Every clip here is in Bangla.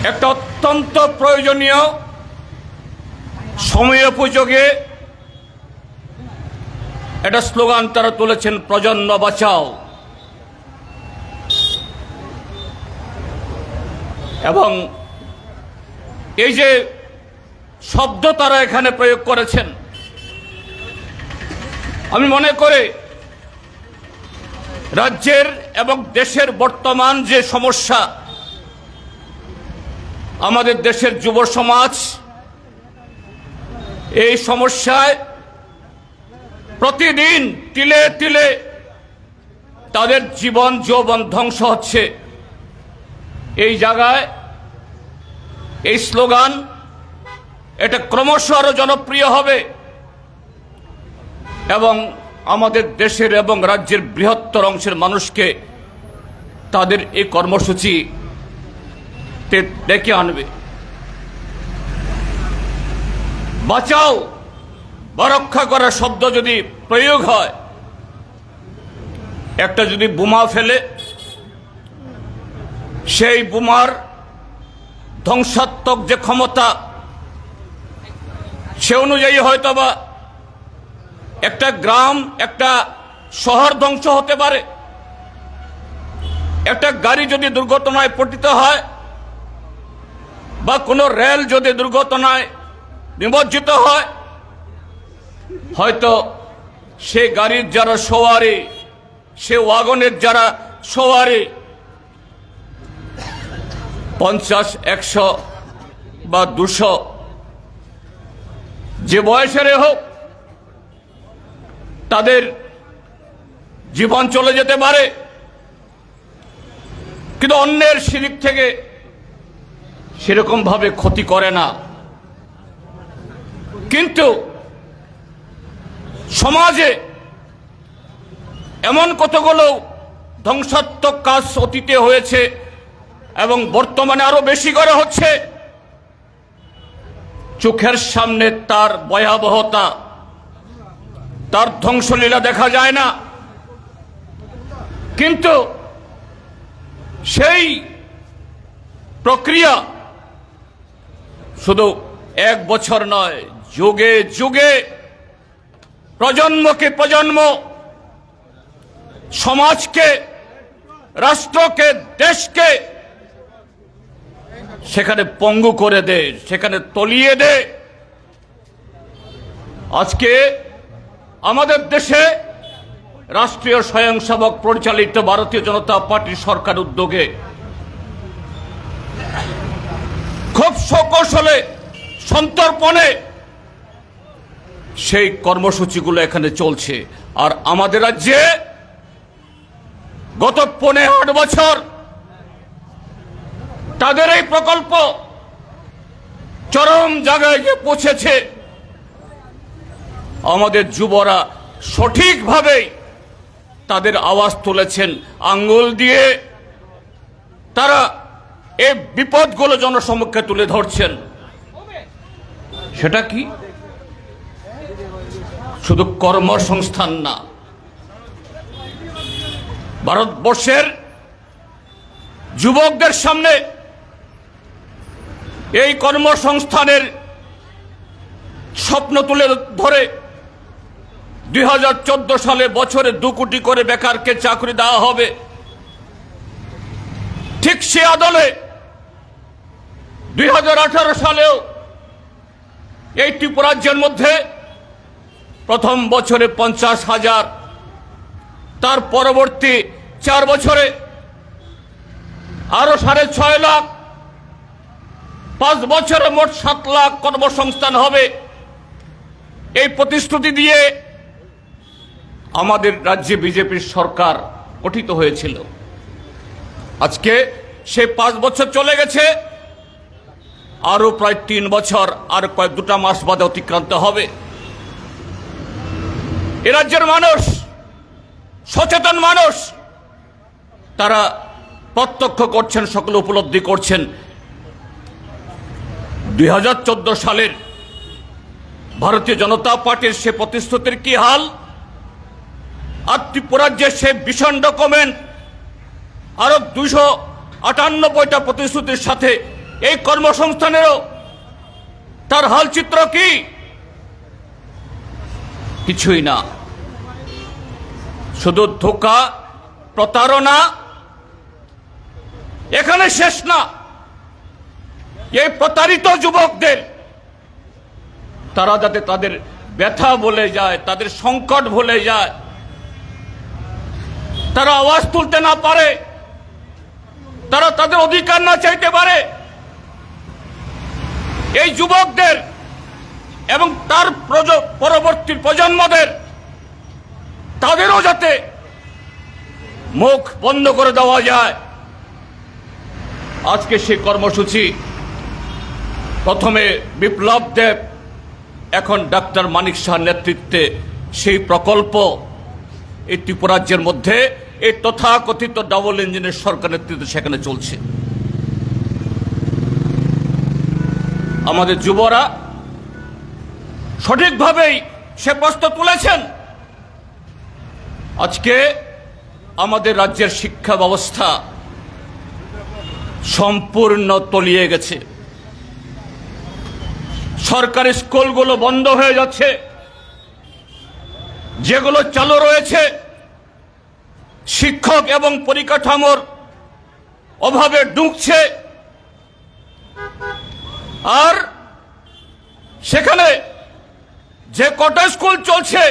একটা অত্যন্ত প্রয়োজনীয় সময়োপযোগে একটা স্লোগান তারা তুলেছেন, প্রজন্ম বাঁচাও। এবং এই যে শব্দ তারা এখানে প্রয়োগ করেছেন, আমি মনে করি রাজ্যের এবং দেশের বর্তমান যে সমস্যা, আমাদের দেশের যুব সমাজ এই সমস্যায় প্রতিদিন তিলে তিলে তাদের জীবন যৌবন ধ্বংস হচ্ছে। এই জায়গায় এই স্লোগান এটা ক্রমশ আরো জনপ্রিয় হবে এবং আমাদের দেশের এবং রাজ্যের বৃহত্তর অংশের মানুষকে তাদের এই কর্মসূচিতে ডেকে আনবে। বাঁচাও বা রক্ষা করার শব্দ যদি প্রয়োগ হয়, একটা যদি বোমা ফেলে, সেই বোমার ধ্বংসাত্মক যে ক্ষমতা, সে অনুযায়ী হয়তোবা একটা গ্রাম, একটা শহর ধ্বংস হতে পারে। একটা গাড়ি যদি দুর্ঘটনায় পতিত হয় বা কোনো রেল যদি দুর্ঘটনায় নিমজ্জিত হয়, হয়তো সে গাড়ির যারা সওয়ারি, সে ওয়াগনের যারা সওয়ারি 50, 100 বা 200 যে বয়সের হোক, তাদের জীবন চলে যেতে পারে। কিন্তু অন্যের শিরিক থেকে সেরকম ভাবে ক্ষতি করে না। কিন্তু সমাজে এমন কতগুলো ধ্বংসাত্মক কাজ অতীতে হয়েছে এবং বর্তমানে আরো বেশি করে হচ্ছে, চোখের সামনে তার ভয়াবহতা, তার ধ্বংসলীলা দেখা যায় না। কিন্তু সেই প্রক্রিয়া শুধু এক বছর নয়, যুগে যুগে, প্রজন্মকে প্রজন্ম, সমাজকে, রাষ্ট্রকে, দেশকে সেখানে পঙ্গু করে দেয়, সেখানে তলিয়ে দেয়। আজকে আমাদের দেশে রাষ্ট্রীয় স্বয়ংসেবক পরিচালিত ভারতীয় জনতা পার্টির সরকার উদ্যোগে খুব সকৌশলে, সন্তর্পণে সেই কর্মসূচিগুলো এখানে চলছে। আর আমাদের রাজ্যে গত 15-8 বছর তাদের এই প্রকল্প চরম জায়গায় গিয়ে পৌঁছেছে। আমাদের যুবরা সঠিকভাবে তাদের আওয়াজ তুলেছেন, আঙ্গুল দিয়ে তারা এই বিপদগুলো জনসমক্ষে তুলে ধরছেন। সেটা কি? শুধু কর্মসংস্থান না, ভারতবর্ষের যুবকদের সামনে এই কর্মসংস্থানের স্বপ্ন তুলে ধরে 2014 সালে বছরে 2 কোটি করে বেকারকে চাকরি দেওয়া হবে। ঠিক সে আদলে 2018 সালেও এই ত্রিপুরাজ্যের মধ্যে প্রথম বছরে 50,000, তার পরবর্তী 4 বছরে আরো 6.5 লাখ, 5 বছরে মোট 7 লাখ কর্মসংস্থান হবে। এই প্রতিশ্রুতি দিয়ে আমাদের রাজ্যে বিজেপির সরকার গঠিত হয়েছিল। আজকে সে 5 বছর চলে গেছে, আরো প্রায় 3 বছর, আর কয়েক 2 মাস বাদে অতিক্রান্ত হবে। এ রাজ্যের মানুষ, সচেতন মানুষ, তারা প্রত্যক্ষ করছেন, সকলে উপলব্ধি করছেন 2014 সালের ভারতীয় জনতা পার্টির সে প্রতিশ্রুতির কি হাল। আর ত্রিপুরাজ্যের সে ভীষণ ডকুমেন্ট আরো 298টা প্রতিশ্রুতির সাথে এই কর্মসংস্থানেরও তার হালচিত্র কি? কিছুই না, শুধু ধোঁকা, প্রতারণা। এখানে শেষ না। এই প্রতারিত যুবকদের তারা যাতে তাদের ব্যথা বলে যায়, তাদের সংকট ভুলে যায়, তারা আওয়াজ তুলতে না পারে, তারা তাদের অধিকার না চাইতে পারে, এই যুবকদের এবং তার পরবর্তী প্রজন্মদের তাদেরও যাতে মুখ বন্ধ করে দেওয়া যায়। আজকে সেই কর্মসূচি প্রথমে বিপ্লব দেব, এখন ডাক্তার মানিক শাহর নেতৃত্বে সেই প্রকল্প এই ত্রিপুরাজ্যের মধ্যে এই তথাকথিত ডাবল ইঞ্জিনের সরকার নেতৃত্বে সেখানে চলছে। আমাদের যুবরা সঠিকভাবেই সে প্রশ্ন তুলেছেন। আজকে আমাদের রাজ্যের শিক্ষা ব্যবস্থা সম্পূর্ণ তলিয়ে গেছে। সরকারি স্কুলগুলো বন্ধ হয়ে যাচ্ছে, যেগুলো চালু রয়েছে শিক্ষক এবং পরিকাঠামোর অভাবে ডুবছে। আর সেখানে যে কটা স্কুল চলছে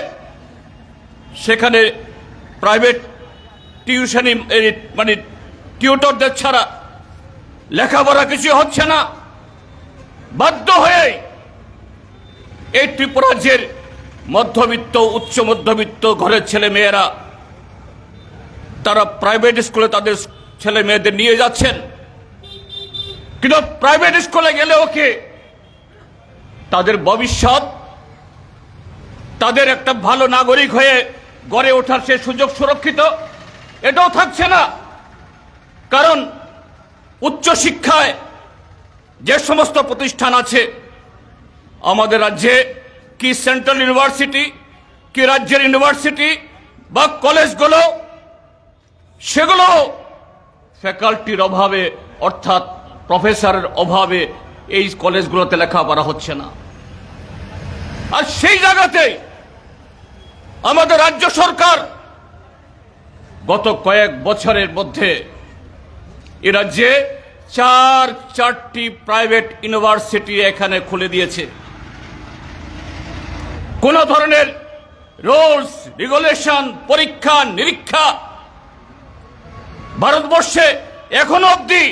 সেখানে প্রাইভেট টিউশনি মানে টিউটরদের ছাড়া লেখাপড়া কিছু হচ্ছে না। বাধ্য হয়ে এই ত্রিপুরা রাজ্যের মধ্যবিত্ত, উচ্চ মধ্যবিত্ত ঘরের ছেলে মেয়েরা তারা প্রাইভেট স্কুলে তাদের ছেলে মেয়েদের নিয়ে যাচ্ছেন। কিন্তু প্রাইভেট স্কুলে গেলেও কি তাদের ভবিষ্যৎ, তাদের একটা ভালো নাগরিক হয়ে গড়ে ওঠার সে সুযোগ সুরক্ষিত? এটাও থাকছে না। কারণ উচ্চ শিক্ষায় যে সমস্ত প্রতিষ্ঠান আছে আমাদের রাজ্যে, কি সেন্ট্রাল ইউনিভার্সিটি, কি রাজ্যের ইউনিভার্সিটি বা কলেজগুলো, সেগুলো ফ্যাকাল্টির অভাবে অর্থাৎ প্রফেসরের অভাবে এই কলেজগুলোতে লেখাপড়া হচ্ছে না। আর সেই জায়গাতে আমাদের রাজ্য সরকার গত কয়েক বছরের মধ্যে এ রাজ্যে চারটি প্রাইভেট ইউনিভার্সিটি এখানে খুলে দিয়েছে। কোন ধরনের রুলস রেগুলেশন, পরীক্ষা নিরীক্ষা ভারতবর্ষে এখনো অবধি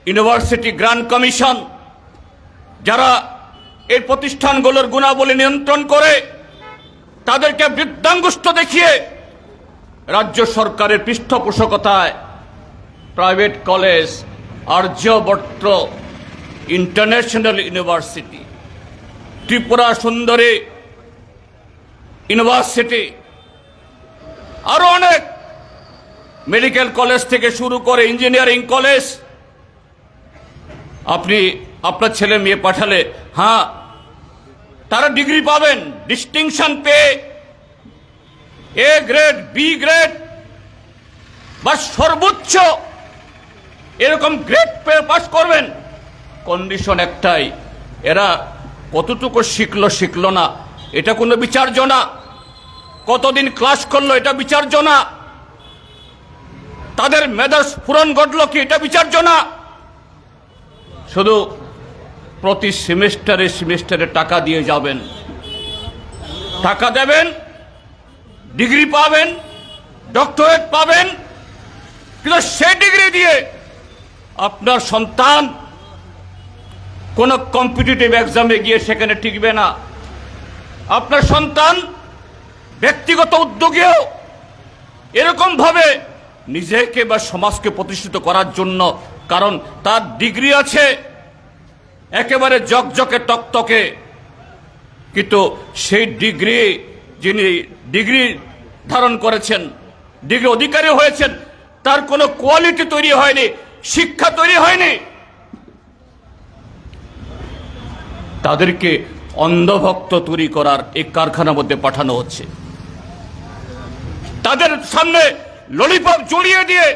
ইউনিভার্সিটি গ্রান্ট কমিশন, যারা এই প্রতিষ্ঠানগুলোর গুণাবলী নিয়ন্ত্রণ করে, তাদেরকে বৃদ্ধাঙ্গুষ্ঠ দেখিয়ে রাজ্য সরকারের পৃষ্ঠপোষকতায় private college, Aryabhatta international university, Tripura Sundari university, আরো অনেক মেডিকেল কলেজ থেকে শুরু করে ইঞ্জিনিয়ারিং কলেজ, আপনি আপনার ছেলে মেয়ে পাঠালে হ্যাঁ তারা ডিগ্রি পাবেন, ডিস্টিংশন পেয়ে এ গ্রেড, বি গ্রেড বা সর্বোচ্চ এরকম গ্রেড পেয়ে পাস করবেন। কন্ডিশন একটাই, এরা কতটুকু শিখলো না এটা কোনো বিচার্য না, কতদিন ক্লাস করলো এটা বিচার্য না, তাদের মেধার স্ফুরণ ঘটলো কি এটা বিচার্য না। শুধু প্রতি সেমিস্টারে টাকা দিয়ে যাবেন, টাকা দেবেন, ডিগ্রি পাবেন, ডক্টরেট পাবেন, কিন্তু সেই ডিগ্রি দিয়ে আপনার সন্তান কোন কম্পিটিটিভ এক্সামে গিয়ে সেখানে টিকবে না। আপনার সন্তান ব্যক্তিগত উদ্যোগেও এরকম ভাবে নিজেকে বা সমাজকে প্রতিষ্ঠিত করার জন্য, কারণ তার ডিগ্রি আছে একেবারে জকজকে টকটকে, কিন্তু সেই ডিগ্রি, যিনি ডিগ্রি ধারণ করেছেন, ডিগ্রি অধিকারী হয়েছেন, তার কোনো কোয়ালিটি তৈরি হয়নি, শিক্ষা তৈরি হয়নি। তাদেরকে অন্ধভক্ত তৈরি করার এই কারখানার মধ্যে পাঠানো হচ্ছে। তাদের সামনে ললিপপ জড়িয়ে দিয়ে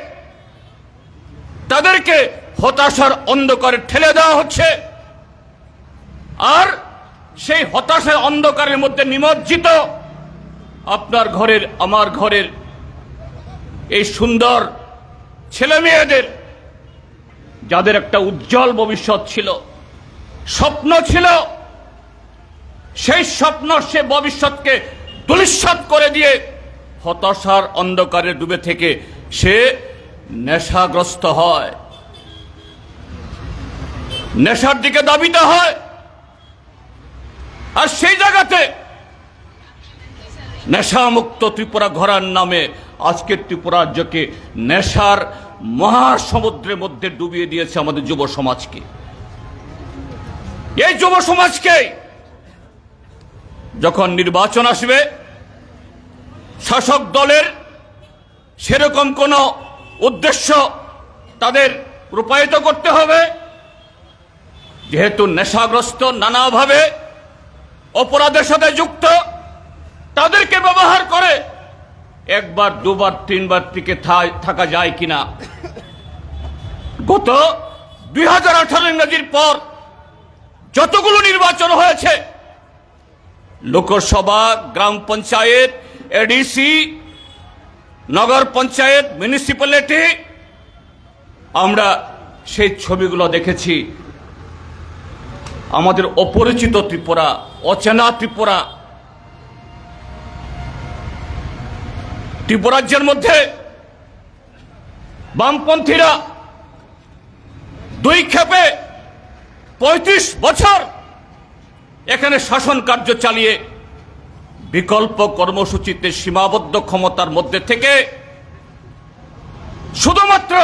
তাদেরকে হতাশার অন্ধকারে ঠেলে দেওয়া হচ্ছে। আর সেই হতাশার অন্ধকারের মধ্যে নিমজ্জিত আপনার ঘরের, আমার ঘরের এই সুন্দর ছেলে মেয়েদের, যাদের একটা উজ্জ্বল ভবিষ্যৎ ছিল, স্বপ্ন ছিল, সেই স্বপ্ন, সে ভবিষ্যৎকে ধূলিসাৎ করে দিয়ে হতাশার অন্ধকারে ডুবে থেকে সে নেশাগ্রস্ত হয়, নেশার দিকে ধাবিত হয়। আর সেই জায়গাতে নেশামুক্ত ত্রিপুরা গড়ার নামে আজকের ত্রিপুরা রাজ্যকে নেশার মহাসমুদ্রের মধ্যে ডুবিয়ে দিয়েছে আমাদের যুব সমাজকে। এই যুব সমাজকে যখন নির্বাচন আসবে, শাসক দলের সেরকম কোনো উদ্দেশ্য তাদের রূপায়িত করতে হবে, যেহেতু নেশাগ্রস্ত, নানাভাবে অপরাধের সাথে যুক্ত, তাদেরকে ব্যবহার করে একবার, দুবার, তিনবার টিকে থাকা যায় কিনা। গত 2018 ইংরেজির পর যতগুলো নির্বাচন হয়েছে, লোকসভা, গ্রাম পঞ্চায়েত, এডিসি, নগর পঞ্চায়েত, মিউনিসিপ্যালিটি, আমরা সেই ছবিগুলো দেখেছি। আমাদের অপরিচিত ত্রিপুরা, অচেনা ত্রিপুরা, ত্রিপুরাজ্যের মধ্যে বামপন্থীরা দুই ক্ষেপে 35 বছর এখানে শাসন কার্য চালিয়ে বিকল্প কর্মসূচিতে সীমাবদ্ধ ক্ষমতার মধ্যে থেকে শুধুমাত্র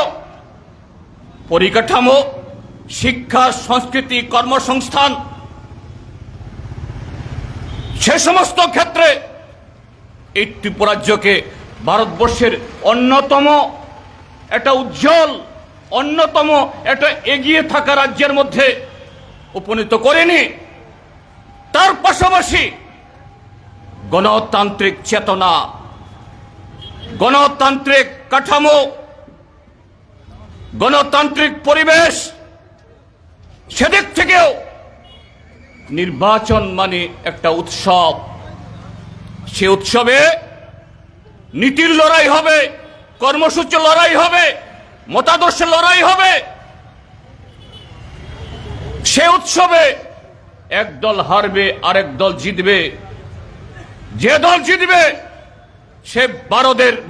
পরিকাঠামো, শিক্ষা, সংস্কৃতি, কর্মসংস্থান, সে সমস্ত ক্ষেত্রে এই ত্রিপুরাজ্যকে ভারতবর্ষের অন্যতম একটা উজ্জ্বল, অন্যতম একটা এগিয়ে থাকা রাজ্যের মধ্যে উপনীত করেনি। তার পাশাপাশি গণতান্ত্রিক চেতনা, গণতান্ত্রিক কাঠামো, গণতান্ত্রিক পরিবেশ, সেদিক থেকেও নির্বাচন মানে একটা উৎসব। সে উৎসবে নীতির লড়াই হবে, কর্মসূচি লড়াই হবে, মতাদর্শের লড়াই হবে। সে উৎসবে এক দল হারবে, আরেক দল জিতবে। যে দল জিতবে সে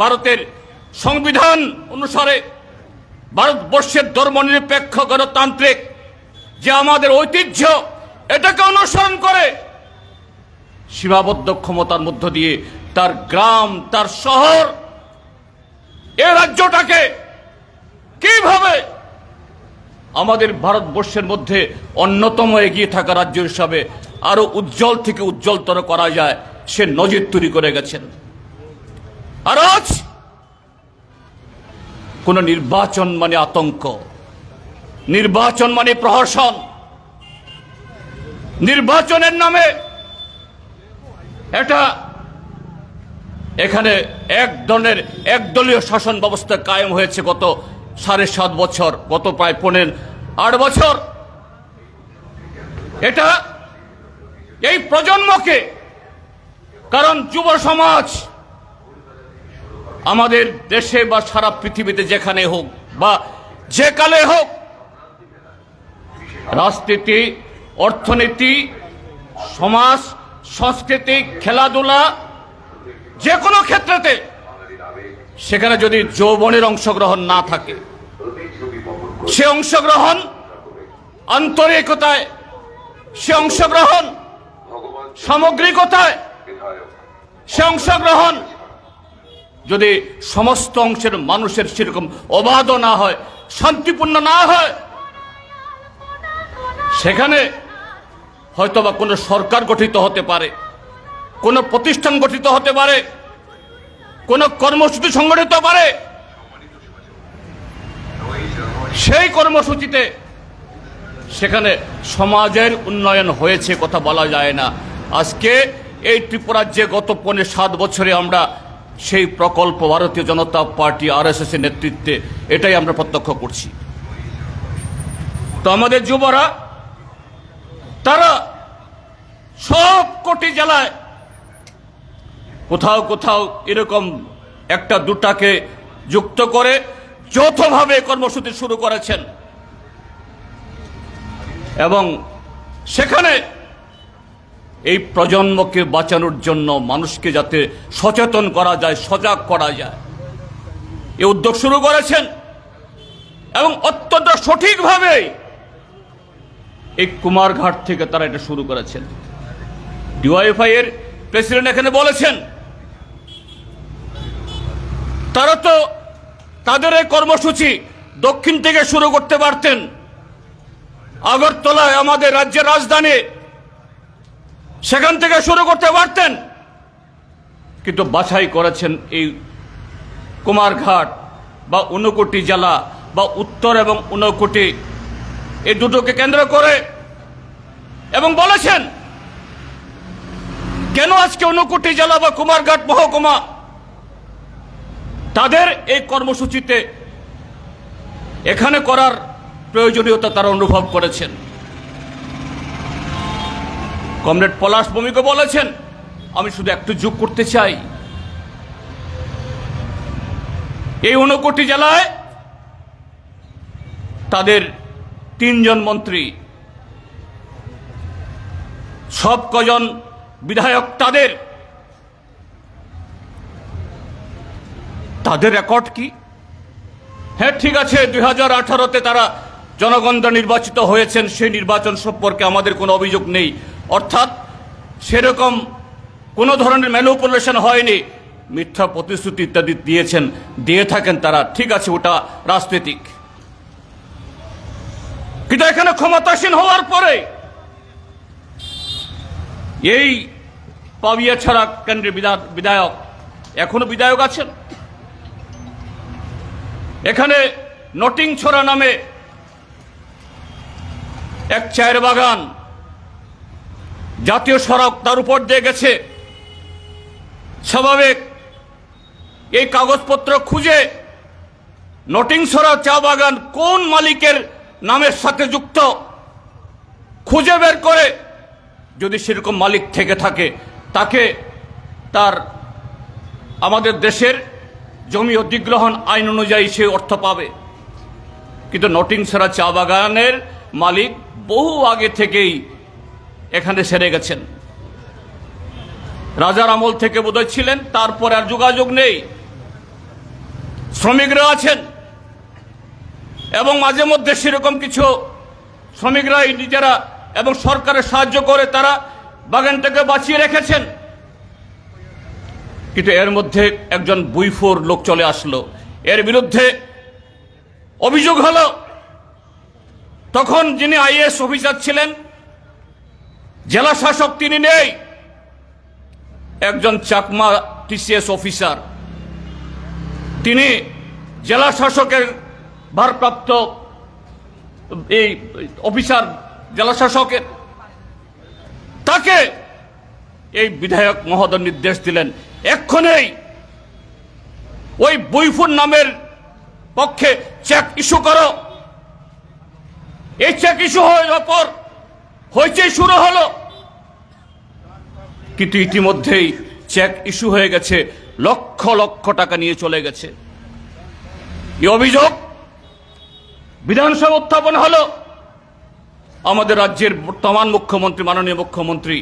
ভারতের সংবিধান অনুসারে, ভারতবর্ষের ধর্মনিরপেক্ষ গণতান্ত্রিক যে আমাদের ঐতিহ্য, এটাকে অনুসরণ করে সীমাবদ্ধ ক্ষমতার মধ্য দিয়ে তার গ্রাম, তার শহর, এ রাজ্যটাকে কিভাবে আমাদের ভারতবর্ষের মধ্যে অন্যতম এগিয়ে থাকা রাজ্য হিসাবে আরো উজ্জ্বল থেকে উজ্জ্বলতর করা যায়, সে নজির তৈরি করে গেছেন। আর আজ কোন নির্বাচন মানে আতঙ্ক, নির্বাচন মানে প্রহসন, নির্বাচনের নামে এটা এখানে এক ধরনের একদলীয় শাসন ব্যবস্থা কায়েম হয়েছে গত 7.5 বছর, গত প্রায় 8 বছর। এটা এই প্রজন্মকে, কারণ যুব সমাজ আমাদের দেশে বা সারা পৃথিবীতে যেখানে হোক বা যে কালে হোক, রাজনীতি, অর্থনীতি, সমাজ, সংস্কৃতি, খেলাধুলা, যে কোনো ক্ষেত্রেতে সেখানে যদি যৌবনের অংশগ্রহণ না থাকে, সে অংশগ্রহণ আন্তরিকতায়, সে অংশগ্রহণ সামগ্রিকতায়, সে অংশগ্রহণ যদি সমস্ত অংশের মানুষের সেরকম অবাধ না হয়, শান্তিপূর্ণ না হয়, সেখানে হয়তোবা কোনো সরকার গঠিত হতে পারে, কোনো প্রতিষ্ঠান গঠিত হতে পারে, কোনো কর্মসূচি সংগঠিত পারে। সেই কর্মসূচিতে সেখানে সমাজের উন্নয়ন হয়েছে কথা বলা যায় না। আজকে এই ত্রিপুরাজ্যে গত 7 বছরে আমরা সেই প্রকল্প ভারতীয় জনতা পার্টি, RSS এর নেতৃত্বে এটাই আমরা প্রত্যক্ষ করছি। তো আমাদের যুবরা তারা সব কোটি জেলায় কোথাও কোথাও এরকম একটা দুটাকে যুক্ত করে যৌথভাবে কর্মসূচি শুরু করেছেন এবং সেখানে এই প্রজন্মকে বাঁচানোর জন্য মানুষকে যাতে সচেতন করা যায়, সজাগ করা যায়, এই উদ্যোগ শুরু করেছেন এবং অত্যন্ত সঠিকভাবে এই কুমারঘাট থেকে তারা এটা শুরু করেছেন। ডিওয়াইএফআই এর প্রেসিডেন্ট এখানে বলেছেন তারা তো তাদের এই কর্মসূচি দক্ষিণ থেকে শুরু করতে পারতেন, আগরতলায় আমাদের রাজ্যের রাজধানী, সেখান থেকে শুরু করতে পারতেন, কিন্তু বাছাই করেছেন এই কুমারঘাট বা ঊনকোটি জেলা বা উত্তর এবং ঊনকোটি এই দুটোকে কেন্দ্র করে এবং বলেছেন কেন আজকে ঊনকোটি জেলা বা কুমারঘাট মহকুমা তাদের এই কর্মসূচিতে এখানে করার প্রয়োজনীয়তা তারা অনুভব করেছেন। কমরেড পলাশ ভৌমিক বলেছেন, আমি শুধু একটু যোগ করতে চাই, এই ঊনকোটি জেলায় তাদের 3 জন মন্ত্রী, সব কজন বিধায়ক, তাদের রেকর্ড কি? হ্যাঁ ঠিক আছে, 2018-তে তারা জনগণ দ্বারা নির্বাচিত হয়েছেন, সেই নির্বাচন সম্পর্কে আমাদের কোনো অভিযোগ নেই, অর্থাৎ সেরকম কোনো ধরনের ম্যানিপুলেশন হয়নি, মিথ্যা প্রতিশ্রুতি ইত্যাদি দিয়ে থাকেন তারা, ঠিক আছে, ওটা রাজনৈতিক। কিন্তু এখানে ক্ষমতাসীন হওয়ার পরে এই পাবিয়া ছাড়া কেন্দ্রের বিধায়ক, এখনো বিধায়ক আছেন, এখানে নটিংছড়া নামে এক চায়ের বাগান, জাতীয় সড়ক তার উপর দিয়ে গেছে, স্বাভাবিক এই কাগজপত্র খুঁজে নটিংছড়া চা বাগান কোন মালিকের নামের সাথে যুক্ত খুঁজে বের করে যদি সেরকম মালিক থেকে থাকে তাকে তার আমাদের দেশের জমি অধিগ্রহণ আইন অনুযায়ী সে অর্থ পাবে। কিন্তু নটিংছড়া চা বাগানের মালিক বহু আগে থেকেই এখানে সেরে গেছেন, রাজার আমল থেকে বোধহয় ছিলেন, তারপর আর যোগাযোগ নেই। শ্রমিকরা আছেন এবং মাঝে মধ্যে সেরকম কিছু শ্রমিকরাই নিজেরা এবং সরকারের সাহায্য করে তারা বাগানটাকে বাঁচিয়ে রেখেছেন। কিন্তু এর মধ্যে একজন বুইফোর লোক চলে আসলো, এর বিরুদ্ধে অভিযোগ হলো। তখন যিনি আইএএস অফিসার ছিলেন, জেলা শাসক তিনি নেই, একজন চাকমা টিসিএস অফিসার, তিনি জেলা শাসকের ভারপ্রাপ্ত এই অফিসার, জেলা শাসকের, তাকে এই বিধায়ক মহোদয় নির্দেশ দিলেন এক্ষণেই ওই বুইফুর নামের পক্ষে চেক ইস্যু করো। এই চেক ইস্যু হওয়ার পর হইচই শুরু হলো, কিন্তু ইতিমধ্যেই চেক ইস্যু হয়ে গেছে, লক্ষ লক্ষ টাকা নিয়ে চলে গেছে। এই অভিযোগ বিধানসভা উত্থাপন হলো। আমাদের রাজ্যের বর্তমান মুখ্যমন্ত্রী, মাননীয় মুখ্যমন্ত্রী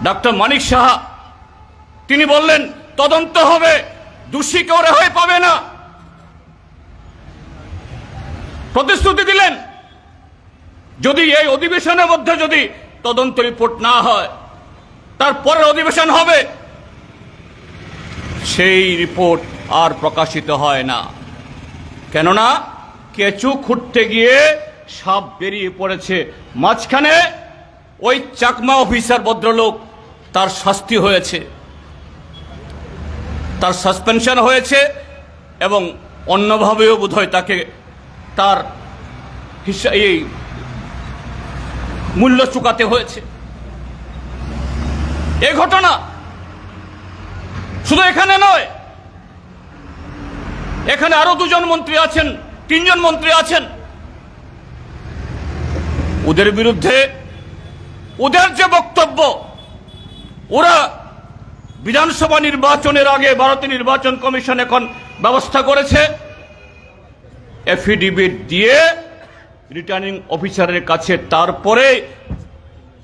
ডক্টর মানিক সাহা, তিনি বললেন তদন্ত হবে, দোষী কেউ রেহাই পাবে না, প্রতিশ্রুতি দিলেন যদি এই অধিবেশনের মধ্যে যদি তদন্ত রিপোর্ট না হয় তারপরের অধিবেশন হবে। সেই রিপোর্ট আর প্রকাশিত হয় না, কেননা কেঁচু খুঁড়তে গিয়ে সাপ বেরিয়ে পড়েছে। মাঝখানে ওই চাকমা অফিসার ভদ্রলোক, তার শাস্তি হয়েছে, তার সাসপেনশন হয়েছে এবং অন্যভাবেও বোধহয় তাকে তার এই মূল্য চুকাতে হয়েছে। এই ঘটনা শুধু এখানে নয়, এখানে আরো 2 জন মন্ত্রী আছেন, 3 জন মন্ত্রী আছেন, ওদের বিরুদ্ধে ওদের যে বক্তব্য, ওরা বিধানসভা নির্বাচনের আগে ভারতীয় নির্বাচন কমিশন এখন ব্যবস্থা করেছে এফিডেভিট দিয়ে রিটার্নিং অফিসারের কাছে তারপরে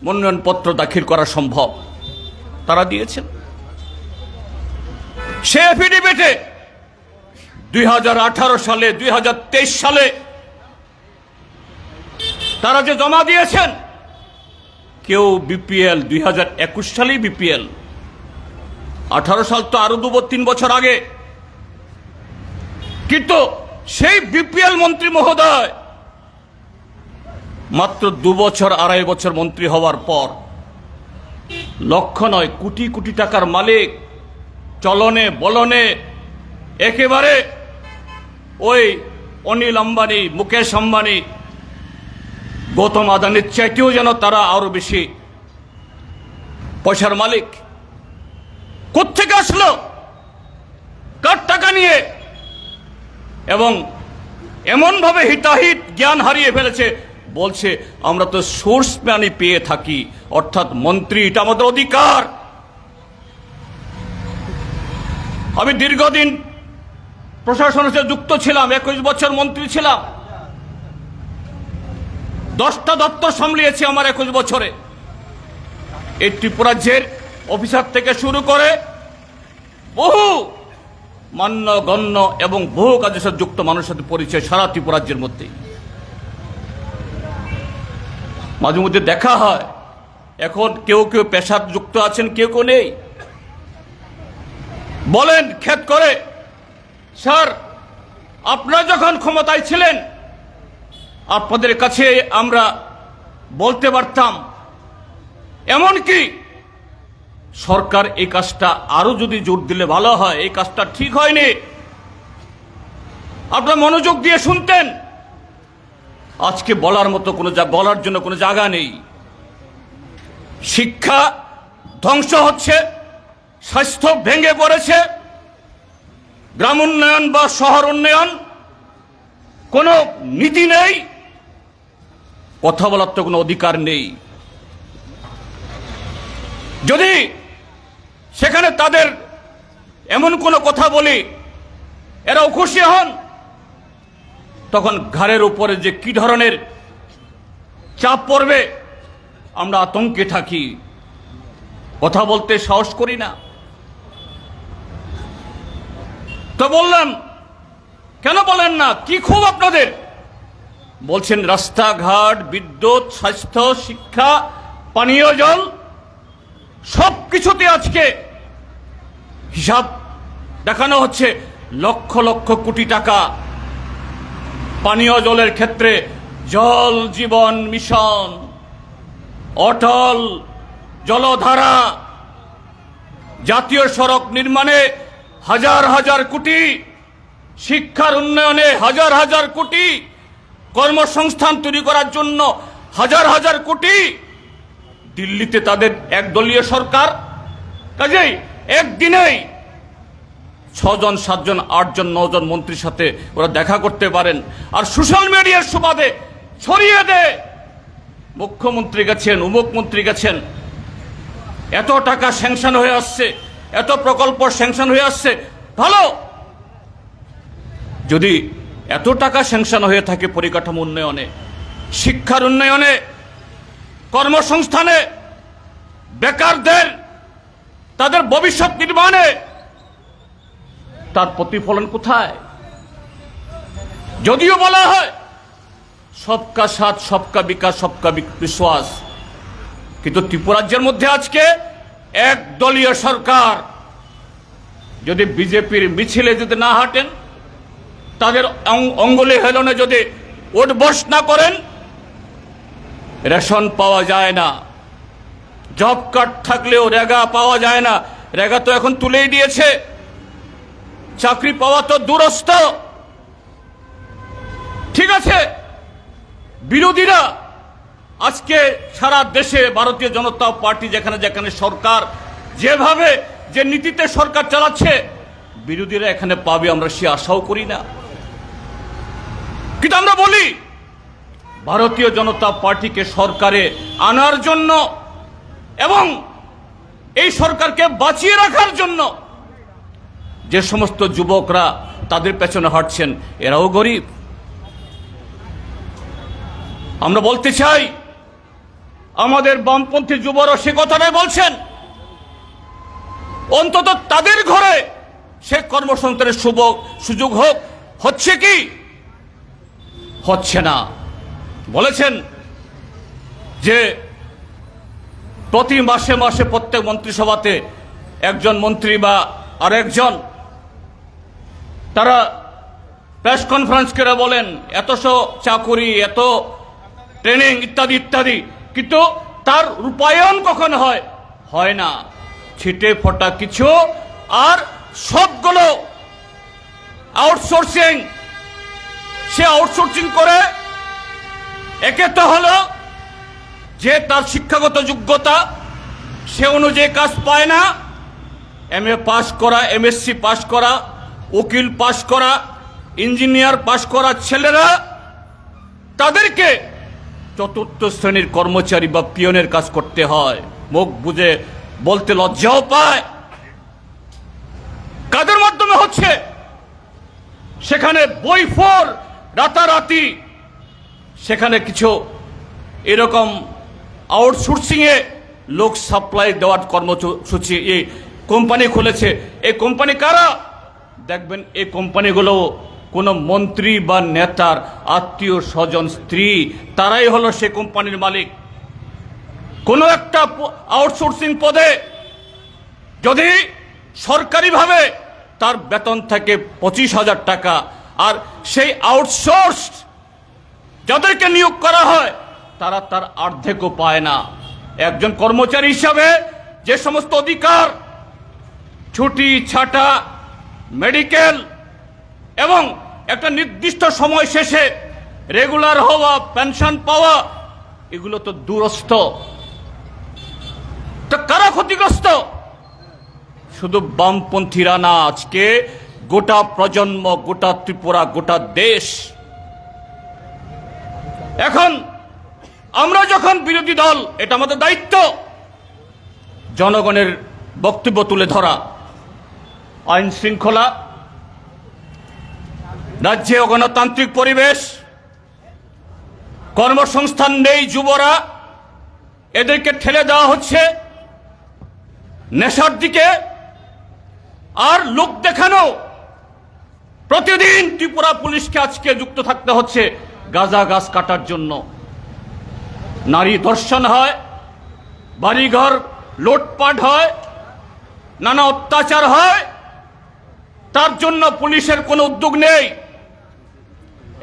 মনোনয়নপত্র দাখিল করা সম্ভব। তারা দিয়েছেন সে এফিডেভিটে 2018 সালে 2023 সালে তারা যে জমা দিয়েছেন, কেউ বিপিএল 2021 সালেই বিপিএল, 18 সাল তো আরো 2-3 বছর আগে। কিন্তু সেই বিপিএল মন্ত্রী মহোদয় মাত্র 2 বছর 2.5 বছর মন্ত্রী হওয়ার পর লক্ষ নয় কোটি কোটি টাকার মালিক, চলনে বলনে একেবারে ওই অনিল আম্বানি, মুকেশ আম্বানি, গৌতম আদানির চাইতেও যেন তারা আরো বেশি পয়সার মালিক। কোত্থেকে আসলো, কার টাকা নিয়ে? এবং এমন ভাবে হিতাহিত জ্ঞান হারিয়ে ফেলেছে, বলছে আমরা তো সোর্স মানি পেয়ে থাকি, অর্থাৎ মন্ত্রী এটা আমাদের অধিকার। আমি দীর্ঘদিন প্রশাসনের সাথে যুক্ত ছিলাম, 21 বছর মন্ত্রী ছিলাম, 10টা দপ্তর সামলিয়েছি আমার 21 বছরে। এই ত্রিপুরাজ্যের অফিসার থেকে শুরু করে বহু মান্য গণ্য এবং বহু কাজের সাথে যুক্ত মানুষের সাথে পরিচয় সারা ত্রিপুরাজ্যের মধ্যে। মাঝে মধ্যে দেখা হয়, এখন কেউ কেউ পেশার যুক্ত আছেন, কেউ কেউ নেই। বলেন খেত করে, স্যার আপনারা যখন ক্ষমতায় ছিলেন আপনাদের কাছে আমরা বলতে পারতাম, এমনকি সরকার এই কাজটা আরো যদি জোর দিলে ভালো হয়, এই কাজটা ঠিক হয়নি, আপনারা মনোযোগ দিয়ে শুনতেন। আজকে বলার মতো বলার জন্য কোনো জায়গা নেই। শিক্ষা ধ্বংস হচ্ছে, স্বাস্থ্য ভেঙে পড়েছে, গ্রাম উন্নয়ন বা শহর উন্নয়ন কোনো নীতি নেই, কথা বলার তো কোনো অধিকার নেই। যদি সেখানে তাদের এমন কোনো কথা বলি এরাও খুশি হন, তখন ঘাড়ের উপরে যে কি ধরনের চাপ পড়বে আমরা আতঙ্কে থাকি, কথা বলতে সাহস করি না। তো বললাম কেন বলেন না, কি খুব আপনাদের? বলছেন রাস্তাঘাট, বিদ্যুৎ, স্বাস্থ্য, শিক্ষা, পানীয় জল সব কিছুতে আজকে হিসাব দেখানো হচ্ছে লক্ষ লক্ষ কোটি টাকা। পানীয় জলের ক্ষেত্রে জল জীবন মিশন, অটল জলধারা, জাতীয় সড়ক নির্মাণে হাজার হাজার কোটি, শিক্ষার উন্নয়নে হাজার হাজার কোটি, কর্মসংস্থান তৈরি করার জন্য হাজার হাজার কোটি। দিল্লিতে তাদের একদলীয় সরকার, কাজেই একদিনেই 6 জন 7 জন 8 জন 9 জন মন্ত্রীর সাথে ওরা দেখা করতে পারেন। আর সোশ্যাল মিডিয়ার সুবাদে ছড়িয়ে দেয়, মুখ্যমন্ত্রী গেছেন, উমুক মন্ত্রী গেছেন, এত টাকা স্যাংশন হয়ে আসছে, এত প্রকল্প স্যাংশন হয়ে আসছে। ভালো, যদি এত টাকা স্যাংশন হয়ে থাকে পরিকাঠামো উন্নয়নে, শিক্ষার উন্নয়নে, কর্মসংস্থানে, বেকারদের তাদের ভবিষ্যৎ নির্মাণে, তার প্রতিফলন কোথায়? যদিও বলা হয় সবকা সাথ, সবকা বিকাশ, সবকা বিশ্বাস, কিন্তু ত্রিপুরাজ্যের মধ্যে আজকে একদলীয় সরকার। যদি বিজেপির মিছিলে যদি না হাঁটেন, তাদের অঙ্গুলি হেলনে যদি উঠবস না করেন, রেশন পাওয়া যায় না, জব কার্ড থাকলেও রেগা পাওয়া যায় না। রেগা তো এখন তুলেই দিয়েছে, চাকরি পাওয়া তো দূরস্থ। ঠিক আছে, বিরোধীরা আজকে সারা দেশে ভারতীয় জনতা পার্টি যেখানে যেখানে সরকার যেভাবে যে নীতিতে সরকার চালাচ্ছে, বিরোধীরা এখানে পাবে আমরা সে আশাও করি না। কিন্তু আমরা বলি ভারতীয় জনতা পার্টিকে সরকারে আনার জন্য এবং এই সরকারকে বাঁচিয়ে রাখার জন্য যে সমস্ত যুবকরা তাদের পেছনে হাঁটছেন, এরাও গরিব। আমরা বলতে চাই, আমাদের বামপন্থী যুবরা সে কথাটাই বলছেন, অন্তত তাদের ঘরে সে কর্মসংস্থানের সুযোগ হোক। হচ্ছে কি? হচ্ছে না। বলেছেন যে প্রতি মাসে মাসে প্রত্যেক মন্ত্রিসভাতে একজন মন্ত্রী বা আরেকজন তারা প্রেস কনফারেন্স করে বলেন এতশো চাকুরি, এত ট্রেনিং ইত্যাদি ইত্যাদি, কিন্তু তার রূপায়ণ কখন হয়? হয় না, ছিটে ফোটা কিছু। আর সবগুলো আউটসোর্সিং। সে আউটসোর্সিং করে একে তো হলো যে তার শিক্ষাগত যোগ্যতা সে অনুযায়ী কাজ পায় না। MA পাস করা, MSc পাস করা, উকিল পাস করা, ইঞ্জিনিয়ার পাস করা ছেলেরা তাদেরকে চতুর্থ শ্রেণীর কর্মচারী বা পিয়নের কাজ করতে হয়। মুখ বুঝে বলতে লজ্জাও পায়। কাদের মাধ্যমে হচ্ছে? সেখানে বই ফোর রাতারাতি সেখানে কিছু এরকম আউটসোর্সিং এ লোক সাপ্লাই দেওয়ার কর্মসূচি এই কোম্পানি খুলেছে। এই কোম্পানি কারা? দেখবেন এই কোম্পানিগুলো কোনো মন্ত্রী বা নেতার আত্মীয় স্বজন, স্ত্রী, তারাই হলো সে কোম্পানির মালিক। কোনো একটা আউটসোর্সিং পদে যদি সরকারিভাবে তার বেতন থাকে 25,000 টাকা, আর সেই আউটসোর্স যাদেরকে নিয়োগ করা হয় তারা তার অর্ধেকও পায় না। একজন কর্মচারী হিসাবে যে সমস্ত অধিকার, ছুটি ছাটা, মেডিকেল এবং একটা নির্দিষ্ট সময় শেষে রেগুলার হওয়া, পেনশন পাওয়া, এগুলো তো দূরস্থ। তো কারা ক্ষতিগ্রস্ত? শুধু বামপন্থীরা না, আজকে গোটা প্রজন্ম, গোটা ত্রিপুরা, গোটা দেশ। এখন আমরা যখন বিরোধী দল, এটা আমাদের দায়িত্ব জনগণের বক্তব্য তুলে ধরা। আইন শৃঙ্খলা, রাজ্যে অগণতান্ত্রিক পরিবেশ, কর্মসংস্থান নেই, যুবরা এদেরকে ঠেলে দেওয়া হচ্ছে নেশার দিকে। আর লোক দেখানো, প্রতিদিন ত্রিপুরা পুলিশকে আজকে যুক্ত থাকতে হচ্ছে গাঁজা গাছ কাটার জন্য। নারী ধর্ষণ হয়, বাড়িঘর লুটপাট হয়, নানা অত্যাচার হয়, তার জন্য পুলিশের কোনো উদ্যোগ নেই।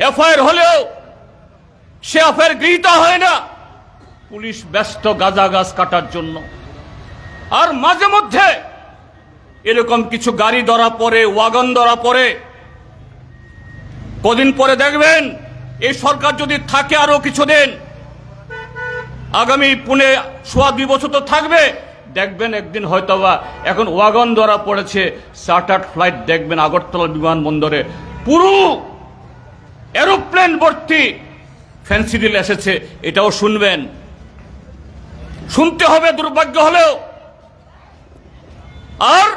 এফআইআর হলেও সে এফআইআর গৃহীত হয় না, পুলিশ ব্যস্ত গাঁজা গাছ কাটার জন্য। আর মাঝে মধ্যে এরকম কিছু গাড়ি ধরা পড়ে, ওয়াগন ধরা পড়ে। কদিন পরে দেখবেন এই সরকার যদি থাকে আরো কিছুদিন, আগামী 1.25 বছর তো থাকবে, দেখবেন একদিন হয়তোবা এখন ওয়াগন ধরা পড়েছে, চার্টার্ড ফ্লাইট দেখবেন আগরতলা বিমানবন্দরে পুরো এরোপ্লেন ভর্তি ফেন্সিডিল এসেছে। এটাও শুনবেন, শুনতে হবে দুর্ভাগ্য হলেও। আর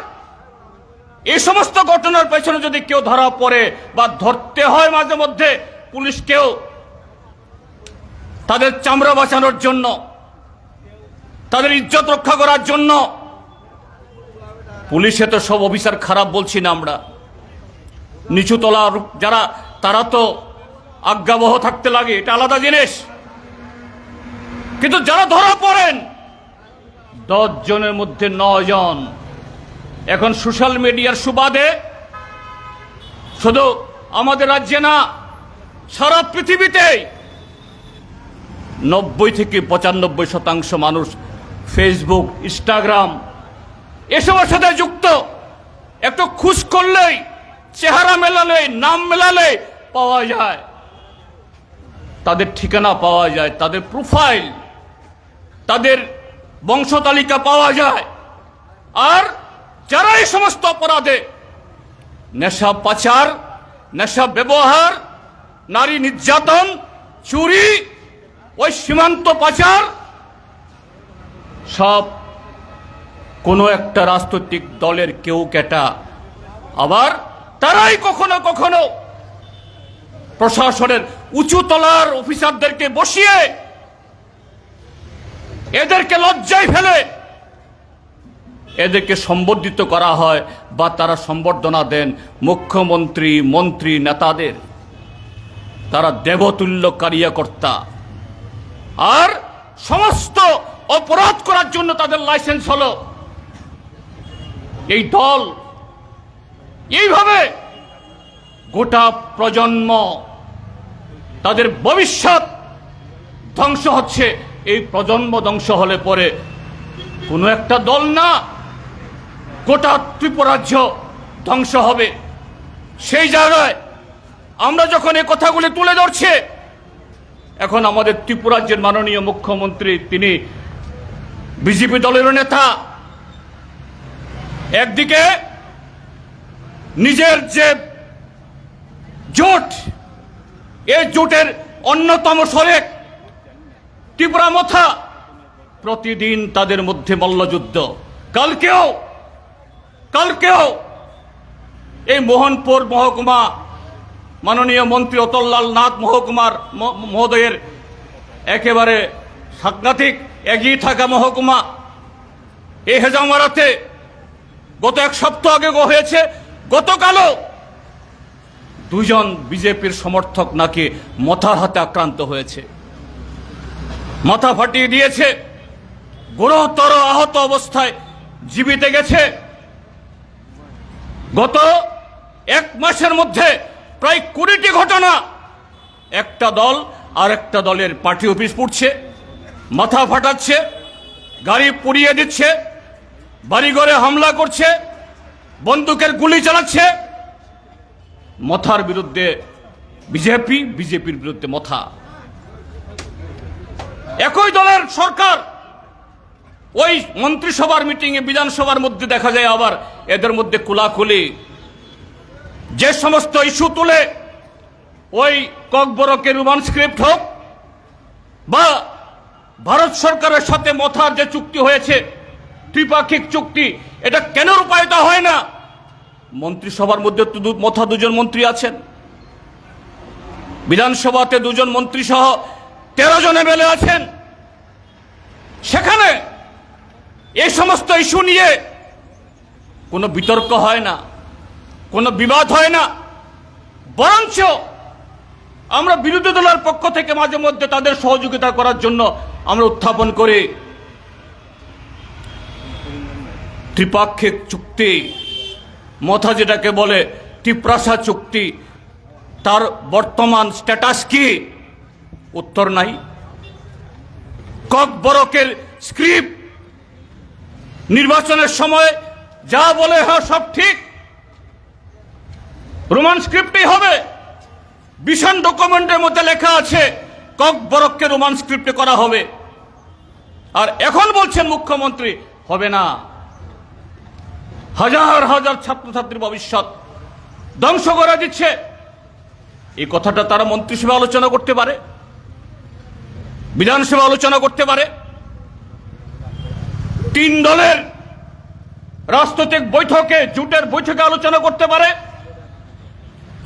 এই সমস্ত ঘটনার পেছনে যদি কেউ ধরা পড়ে বা ধরতে হয় মাঝে মধ্যে পুলিশকেও, তাদের চামড়া বাঁচানোর জন্য, তাদের ইজ্জত রক্ষা করার জন্য। পুলিশে তো সব অফিসার খারাপ বলছি না আমরা, নিচুতলা যারা তারা তো আজ্ঞাবহ থাকতে লাগে, এটা আলাদা জিনিস। কিন্তু যারা ধরা পড়েন 10 জনের মধ্যে 9 জন এখন সোশ্যাল মিডিয়ার সুবাদে, শুধু আমাদের রাজ্যে না সারা পৃথিবীতেই 90 থেকে 95% মানুষ ফেসবুক, ইনস্টাগ্রাম এসবের সাথে যুক্ত। একটু খুশ করলেই, চেহারা মেলালে, নাম মেলালে পাওয়া যায়, তাদের ঠিকানা পাওয়া যায়, তাদের প্রোফাইল, তাদের বংশ তালিকা পাওয়া যায়। আর যারা এই সমস্ত অপরাধে, নেশা পাচার, নেশা ব্যবহার, নারী নির্যাতন, চুরি, ওই সীমান্ত পাচার সব কোনো একটা রাজনৈতিক দলের কেউ কেটা। আবার তারাই কখনো কখনো প্রশাসনের উঁচু তলার অফিসারদেরকে বসিয়ে এদেরকে লজ্জায় ফেলে এদেরকে সম্বর্ধিত করা হয় বা তারা সম্বর্ধনা দেন মুখ্যমন্ত্রী, মন্ত্রী, নেতাদের। তারা দেবতুল্য কার্যকর্তা, আর সমস্ত অপরাধ করার জন্য তাদের লাইসেন্স হলো। এই দল এইভাবে গোটা প্রজন্ম, তাদের ভবিষ্যৎ ধ্বংস হচ্ছে। এই প্রজন্ম ধ্বংস হলে পরে কোনো একটা দল না, গোটা ত্রিপুরাজ্য ধ্বংস হবে। সেই জায়গায় আমরা যখন এই কথাগুলি তুলে ধরছি, এখন আমাদের ত্রিপুরাজ্যের মাননীয় মুখ্যমন্ত্রী, তিনি বিজেপি দলের নেতা, একদিকে নিজের যে জোট, এই জোটের অন্যতম শরিক ত্রিপুরা মথা, প্রতিদিন তাদের মধ্যে মল্লযুদ্ধ। কালকেও এই মোহনপুর মহকুমা মাননীয় মন্ত্রী অতুললাল নাথ মহোদয়ের একেবারে সাংঘাতিক এগিয়ে থাকা মহকুমা, এই হেজামারাতে গত এক সপ্তাহ আগে হয়েছে। গতকালও দুজন বিজেপির সমর্থক নাকি মাথার হাতে আক্রান্ত হয়েছে, মাথা ফাটিয়ে দিয়েছে, গুরুতর আহত অবস্থায় জীবিত গেছে। গত এক মাসের মধ্যে প্রায় 20টি ঘটনা, একটা দল আর একটা দলের পার্টি অফিস পুড়ছে, মাথা ফাটাচ্ছে, গাড়ি পুড়িয়ে দিচ্ছে, বাড়িঘরে হামলা করছে, বন্দুকের গুলি চালাচ্ছে। মথার বিরুদ্ধে বিজেপি, বিজেপির বিরুদ্ধে মথা। একই দলের সরকার ওই মন্ত্রিসভার মিটিংয়ে, বিধানসভার মধ্যে দেখা যায় আবার এদের মধ্যে কোলাকুলি। যে সমস্ত ইস্যু তুলে ওই ককবরকের রোমান স্ক্রিপ্ট হোক বা ভারত সরকারের সাথে মথার যে চুক্তি হয়েছে, ত্রিপাক্ষিক চুক্তি, এটা কেন রূপায়িত হয় না? মন্ত্রিসভার মধ্যে তো মথা দুজন মন্ত্রী আছেন, বিধানসভাতে দুজন মন্ত্রী সহ 13 জন এমএলএ আছেন। সেখানে এই সমস্ত ইস্যু নিয়ে কোনো বিতর্ক হয় না, কোনো বিবাদ হয় না, বরঞ্চ আমরা বিরোধী দলের পক্ষ থেকে মাঝে মধ্যে তাদের সহযোগিতা করার জন্য আমরা উত্থাপন করি। ত্রিপাক্ষিক চুক্তি, মথা যেটাকে বলে ত্রিপ্রাসা চুক্তি, তার বর্তমান স্ট্যাটাস কি? উত্তর নাই। ককবরকের স্ক্রিপ্ট, নির্বাচনের সময় যা বলে হ্যাঁ সব ঠিক, রোমান স্ক্রিপ্টই হবে। ভিশন ডকুমেন্টের মধ্যে লেখা আছে ককবরককে রোমান স্ক্রিপ্টে করা হবে, আর এখন বলছেন মুখ্যমন্ত্রী হবে না। হাজার হাজার ছাত্রছাত্রীর ভবিষ্যৎ ধ্বংস করে দিচ্ছে। এই কথাটা তারা মন্ত্রিসভা আলোচনা করতে পারে, বিধানসভা আলোচনা করতে পারে, 3 দলের রাজনৈতিক বৈঠকে, জোটের বৈঠকে আলোচনা করতে পারে।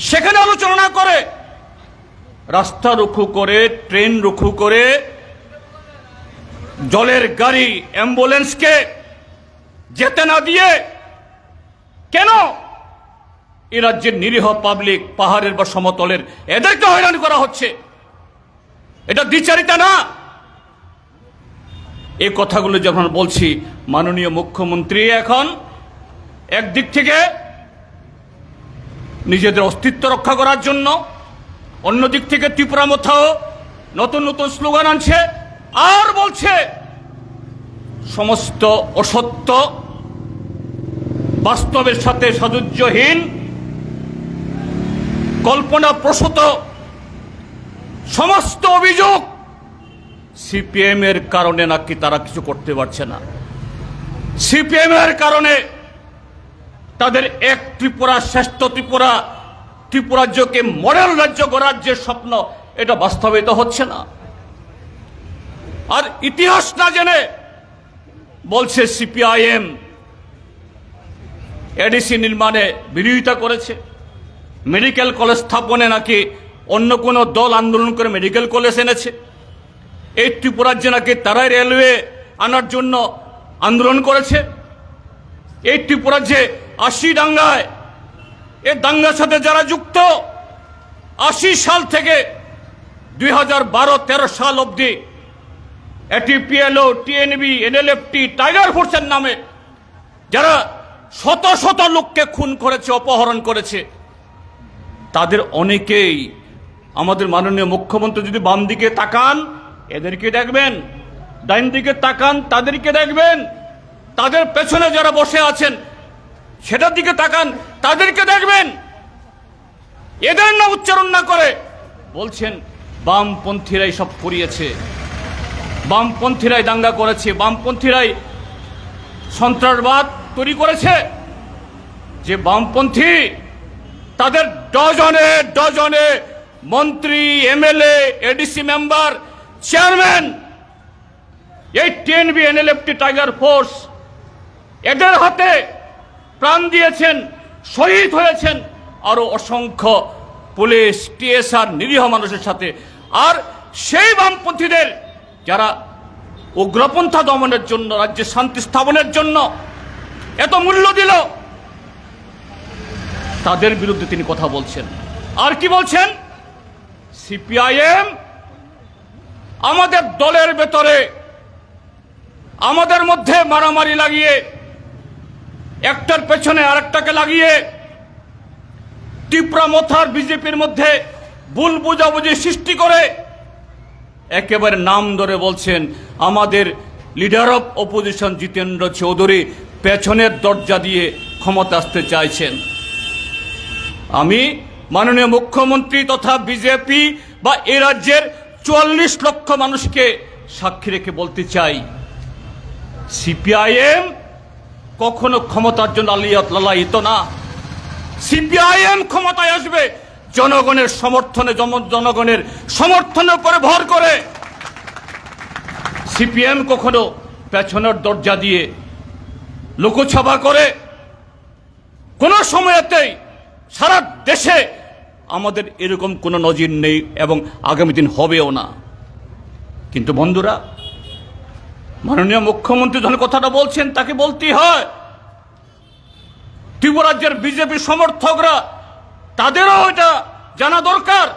সেখানে আলোচনা না করে রাস্তা রুখু করে, ট্রেন রুখু করে, জলের গাড়ি, অ্যাম্বুলেন্সকে যেতে না দিয়ে কেন এ রাজ্যের নিরীহ পাবলিক, পাহাড়ের বা সমতলের, এদেরকে হয়রানি করা হচ্ছে? এটা দ্বিচারিতা না? এই কথাগুলো যখন বলছি, মাননীয় মুখ্যমন্ত্রী এখন একদিক থেকে নিজেদের অস্তিত্ব রক্ষা করার জন্য, অন্যদিক থেকে ত্রিপুরা মথাও নতুন নতুন স্লোগান আনছে, আর বলছে সমস্ত অসত্য, বাস্তবের সাথে সাযুজ্যহীন, কল্পনা প্রসূত সমস্ত অভিযোগ সিপিএম এর কারণে নাকি তারা কিছু করতে পারছে না। সিপিএম এর কারণে তাদের এক ত্রিপুরা, শ্রেষ্ঠ ত্রিপুরা, ত্রিপুরাজ্যকে মডেল রাজ্য গড়ার যে স্বপ্ন, এটা বাস্তবায়িত হচ্ছে না। আর ইতিহাস না জেনে বলছে সিপিআইএম এডিসি নির্মাণে বিরোধিতা করেছে, মেডিকেল কলেজ স্থাপনে নাকি অন্য কোনো দল আন্দোলন করে মেডিকেল কলেজ এনেছে, এই ত্রিপুরা রাজ্যে নাকি তারাই রেলওয়ে আনার জন্য আন্দোলন করেছে, এই ত্রিপুরা রাজ্যে 80 দাঙ্গায়, এই দাঙ্গার সাথে যারা যুক্ত 80 সাল থেকে 2012-13 সাল অবধি এটিপিএলও, টিএনবি, এনএলএফটি, টাইগার ফোর্সের নামে যারা শত শত লোককে খুন করেছে, অপহরণ করেছে, তাদের অনেকেই আমাদের মাননীয় মুখ্যমন্ত্রী যদি বাম দিকে তাকান এদেরকে দেখবেন, ডাইন দিকে তাকান তাদেরকে দেখবেন, তাদের পেছনে যারা বসে আছেন সেটার দিকে তাকান তাদেরকে দেখবেন। এদের নাম উচ্চারণ না করে বলছেন বামপন্থীরাই সব করিয়েছে, বামপন্থীরাই দাঙ্গা করেছে, বামপন্থীরাই সন্ত্রাসবাদ তৈরি করেছে। যে বামপন্থী তাদের ডজনে ডজনে মন্ত্রী, এমএলএ, এডিসি মেম্বার, চেয়ারম্যান, এই টিএনবি, এনএলএফটি, টাইগার ফোর্স এদের হাতে প্রাণ দিয়েছেন, শহীদ হয়েছেন, আরো অসংখ্য পুলিশ, টিএসআর, নিরীহ মানুষের সাথে। আর সেই বামপন্থীদের যারা উগ্রপন্থা দমনের জন্য, রাজ্যে শান্তি স্থাপনের জন্য এত মূল্য দিল, তাদের বিরুদ্ধে তিনি কথা বলছেন। আর কি বলছেন? সিপিআইএম আমাদের দলের ভেতরে আমাদের মধ্যে মারামারি লাগিয়ে, একটার পেছনে আরেকটাকে লাগিয়ে, ত্রিপুরা মথার বিজেপির মধ্যে ভুল বুঝাবুঝি সৃষ্টি করে একেবারে নাম ধরে বলছেন আমাদের leader of opposition Jitendra Chowdhury পেছনের দরজা দিয়ে ক্ষমতা আসতে চাইছেন। আমি মাননীয় মুখ্যমন্ত্রী তথা বিজেপি বা এ রাজ্যের 44 লক্ষ মানুষকে সাক্ষী রেখে বলতে চাই, সিপিআইএম কখনো ক্ষমতার জন্য লালায়িত না। সিপিআইএম ক্ষমতায় আসবে জনগণের সমর্থনে, জনগণের সমর্থনের উপরে ভর করে। সিপিএম কখনো পেছনের দরজা দিয়ে লোকসভা করে কোন সময়তেই সারা দেশে আমাদের এরকম কোনো নজির নেই এবং আগামী দিন হবেও না। কিন্তু বন্ধুরা, মাননীয় মুখ্যমন্ত্রী যখন কথাটা বলছেন তাকে বলতেই হয়, ত্রিপুরা রাজ্যের বিজেপি সমর্থকরা তাদেরও এটা জানা দরকার।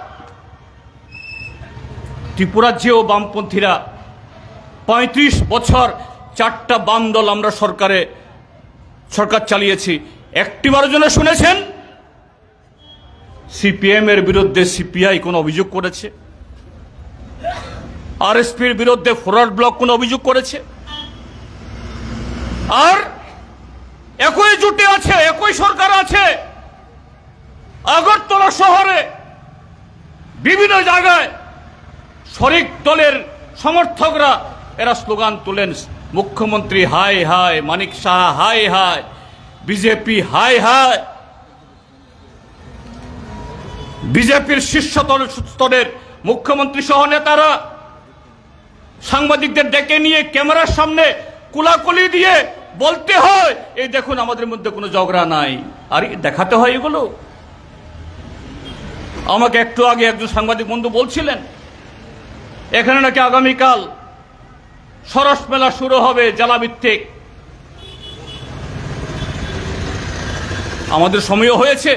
ত্রিপুরা রাজ্যেও বামপন্থীরা 35 বছর 4টা বাম দল আমরা সরকার চালিয়েছি, একটিবারের জন্য শুনেছেন সিপিএম এর বিরুদ্ধে সিপিআই কোন অভিযোগ করেছে? আরএসপির বিরুদ্ধে ফরওয়ার্ড ব্লক কোন অভিযোগ করেছে? আর একই জোটে আছে, একই সরকার আছে, আগরতলা শহরে বিভিন্ন জায়গায় শরিক দলের সমর্থকরা এরা স্লোগান তোলেন, মুখ্যমন্ত্রী হাই হাই, মানিক সাহা হাই হাই, বিজেপি হাই হাই। বিজেপির শীর্ষ স্তরের মুখ্যমন্ত্রী সহ নেতারা সাংবাদিকদের ডেকে নিয়ে ক্যামেরার সামনে কুলাকুলি দিয়ে বলতে হয় এই দেখুন আমাদের মধ্যে কোনো ঝগড়া নাই। আর দেখাতে হয় এগুলো। আমাকে একটু আগে একজন সাংবাদিক বন্ধু বলছিলেন এখানে নাকি আগামীকাল সরস মেলা শুরু হবে জেলাভিত্তিক। আমাদের সময়ও হয়েছে।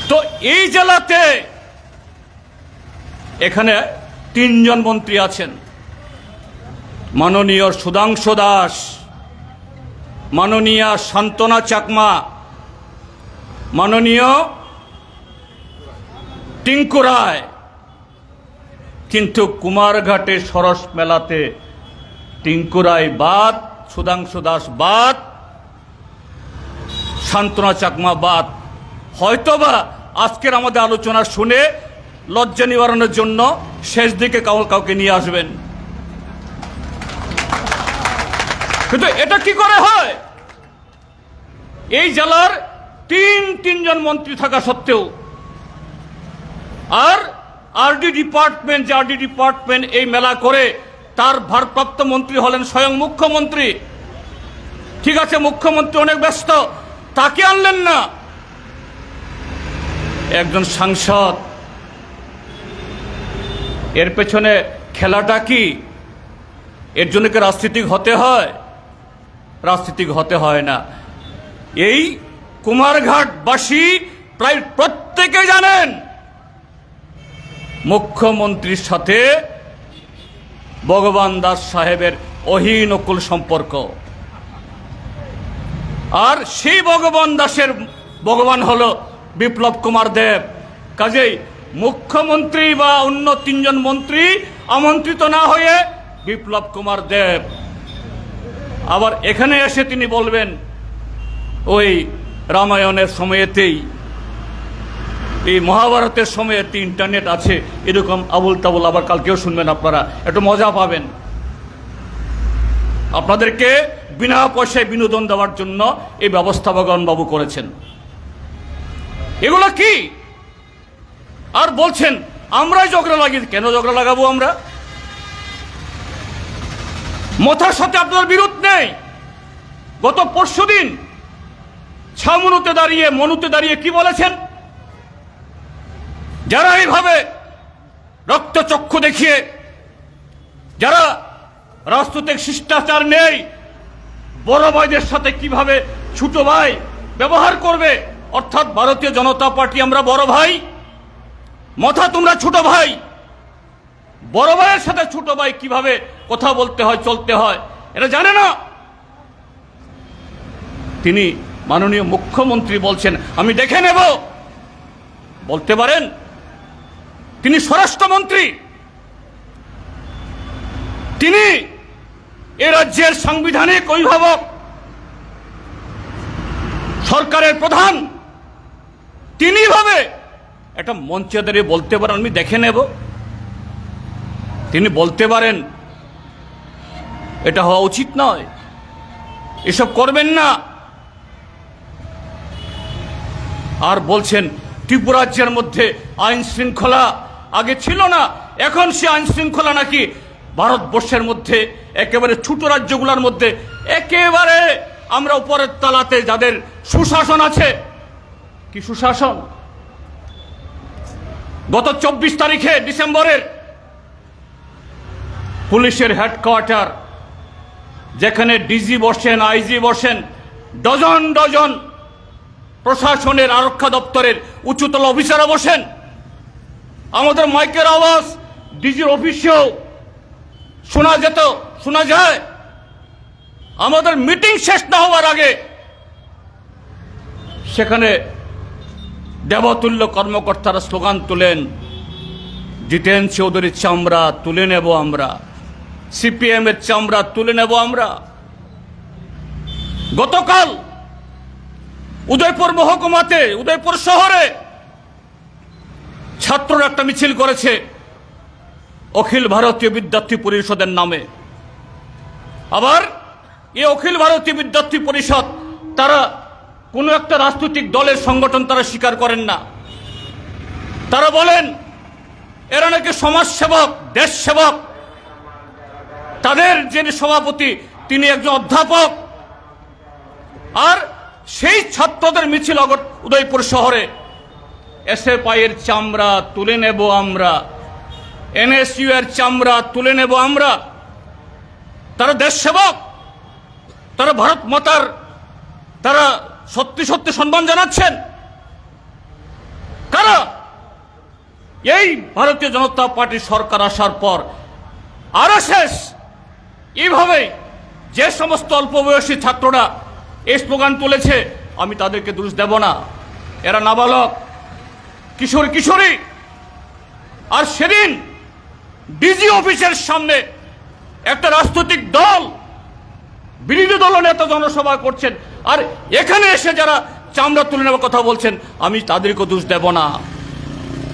তো এই জেলাতে এখানে 3 জন মন্ত্রী আছেন, মাননীয় সুধাংশু দাস, মাননীয় শান্তনা চাকমা, মাননীয় টিঙ্কু রায়। কিন্তু কুমারঘাটে সরস মেলাতে টিঙ্কু রায় বাদ, সুধাংশু দাস বাদ, শান্তনা চাকমা বাদ। হয়তোবা আজকের আমাদের আলোচনা শুনে লজ্জা নিবারণের জন্য শেষ দিকে কাউকে নিয়ে আসবেন। কিন্তু এটা কি করে হয়? এই জেলার তিন জন মন্ত্রী থাকা সত্ত্বেও আর আরডি ডিপার্টমেন্ট এই মেলা করে তার ভারপ্রাপ্ত মন্ত্রী হলেন স্বয়ং মুখ্যমন্ত্রী। ঠিক আছে, মুখ্যমন্ত্রী অনেক ব্যস্ত, তাকে আনলেন না। একজন সাংসদ, এর পেছনে খেলাটা কি? এর জন্য কি রাজনীতিক হতে হয়? রাজনীতিক হতে হয় না। এই কুমারঘাটবাসী প্রায় প্রত্যেকে জানেন মুখ্যমন্ত্রীর সাথে ভগবান দাস সাহেবের অহিনকুল সম্পর্ক। আর সেই ভগবান দাসের ভগবান হলো বিপ্লব কুমার দেব। কাজেই মুখ্যমন্ত্রী বা অন্য তিনজন মন্ত্রী আমন্ত্রিত না হয়ে বিপ্লব কুমার দেব আবার এখানে এসে তিনি বলবেন ওই রামায়ণের সময়েতেই, এই মহাভারতের সময়েতে ইন্টারনেট আছে, এরকম আবুল তাবুল আবার কালকেও শুনবেন আপনারা, একটু মজা পাবেন। আপনাদেরকে বিনা পয়সায় বিনোদন দেওয়ার জন্য এই ব্যবস্থা ভগবান বাবু করেছেন। এগুলো কি? আর বলছেন আমরাই ঝগড়া লাগিয়েছি। কেন ঝগড়া লাগাবো আমরা? মথার সাথে আপনার বিরোধ নেই। গত পরশুদিন ছামনুতে দাঁড়িয়ে কি বলেছেন? যারা এইভাবে রক্তচক্ষু দেখিয়ে, যারা রাজনৈতিক শিষ্টাচার নেই, বড় ভাইদের সাথে কিভাবে ছোট ভাই ব্যবহার করবে, অর্থাৎ ভারতীয় জনতা পার্টি আমরা বড় ভাই, মথা তোমরা ছোট ভাই। বড় ভাইয়ের সাথে ছোট ভাই কিভাবে কথা বলতে হয়, চলতে হয়, এটা জানে না। তিনি মাননীয় মুখ্যমন্ত্রী বলছেন আমি দেখে নেব। বলতে পারেন তিনি স্বরাষ্ট্রমন্ত্রী, তিনি এ রাজ্যের সাংবিধানিক অভিভাবক, সরকারের প্রধান। তিনি ভাবে একটা মঞ্চে দাঁড়িয়ে বলতে পারেন আমি দেখে নেব। তিনি বলতে পারেন এটা হওয়া উচিত নয়, এসব করবেন না। আর বলছেন ত্রিপুরা রাজ্যের মধ্যে আইন শৃঙ্খলা আগে ছিল না, এখন সে আইন শৃঙ্খলা নাকি ভারতবর্ষের মধ্যে একেবারে ছোট রাজ্যগুলোর মধ্যে একেবারে আমরা উপরের তলাতে যাদের সুশাসন আছে। কি সুশাসন? গত 24 তারিখে ডিসেম্বরের পুলিশের হেডকোয়ার্টার, যেখানে ডিজি বসেন, আইজি বসেন, ডজন ডজন প্রশাসনের আরক্ষা দপ্তরের উচ্চতল অফিসাররা বসেন। আমাদের মাইকের আওয়াজ ডিজির অফিসেও শোনা যায়। আমাদের মিটিং শেষ না হওয়ার আগে সেখানে দেবতুল্য কর্মকর্তারা স্লোগান তোলেন, জিতেন চৌধুরীর চামড়া তুলে নেব আমরা, সিপিএম এর চামড়া তুলে নেব আমরা। গতকাল উদয়পুর মহকুমাতে, উদয়পুর শহরে ছাত্ররা একটা মিছিল করেছে অখিল ভারতীয় বিদ্যার্থী পরিষদের নামে। আবার এই অখিল ভারতীয় বিদ্যার্থী পরিষদ তারা কোনো একটা রাজনৈতিক দলের সংগঠন তারা স্বীকার করেন না। তারা বলেন এরা নাকি সমাজসেবক, দেশ সেবক। তাদের যিনি সভাপতি তিনি একজন অধ্যাপক। আর সেই ছাত্রদের মিছিল উদয়পুর শহরে এসএফআই এর চামড়া তুলে নেব আমরা, এনএসইউ এর চামড়া তুলে নেব আমরা। তারা দেশ সেবক, তারা ভারত মাতার তারা সত্যি সত্যি সম্মান জানাচ্ছেন। কারা? এই ভারতীয় জনতা পার্টির সরকার আসার পর আরএসএস এইভাবে যে সমস্ত অল্প বয়সী ছাত্ররা এই স্লোগান তুলেছে, আমি তাদেরকে দোষ দেব না। এরা নাবালক, কিশোরী। আর সেদিন ডিজি অফিসের সামনে একটা রাজনৈতিক দল, বিরোধী দল নেতা জনসভা করছেন, আর এখানে এসে যারা চামড়া তুলে নেওয়ার কথা বলছেন, আমি তাদেরকে দোষ দেব না।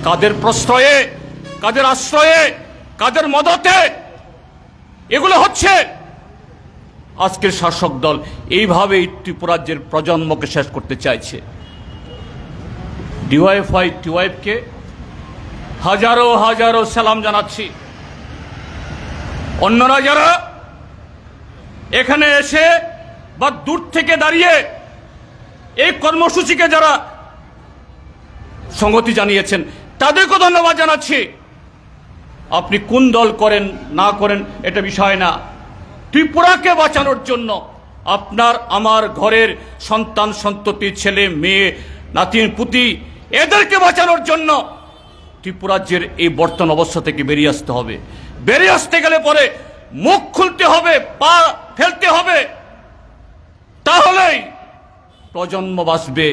কাদের প্রশ্রয়ে, কাদের আশ্রয়ে, কাদের মদতে এগুলো হচ্ছে? আজকের শাসক দল এইভাবে ত্রিপুরা রাজ্যের প্রজন্মকে শেষ করতে চাইছে। ডিওয়াইএফআই টিওয়াইএফকে হাজারো হাজারো সালাম জানাচ্ছি। অন্যরা যারা এখানে এসে বা দূর থেকে দাঁড়িয়ে এই কর্মসূচিকে যারা সংগতি জানিয়েছেন তাদেরকেও ধন্যবাদ জানাচ্ছি। আপনি কোন দল করেন না করেন এটা বিষয় না, ত্রিপুরাকে বাঁচানোর জন্য আপনার আমার ঘরের সন্তান সন্ততি ছেলে মেয়ে নাতিন পুতি এদেরকে বাঁচানোর জন্য ত্রিপুরা রাজ্যের এই বর্তমান অবস্থা থেকে বেরিয়ে আসতে হবে। বেরিয়ে আসতে গেলে পরে মুখ খুলতে হবে, পা ফেলতে হবে, তাহলেই প্রজন্ম বাঁচবে,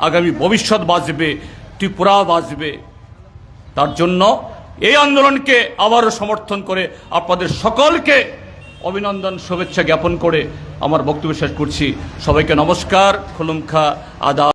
আগামী ভবিষ্যৎ বাঁচবে, ত্রিপুরা বাঁচবে। তার জন্য এই আন্দোলনকে আবারও সমর্থন করে আপনাদের সকলকে অভিনন্দন শুভেচ্ছা জ্ঞাপন করে আমার বক্তব্য শেষ করছি। সবাইকে নমস্কার, খুলুমখা, আদাব।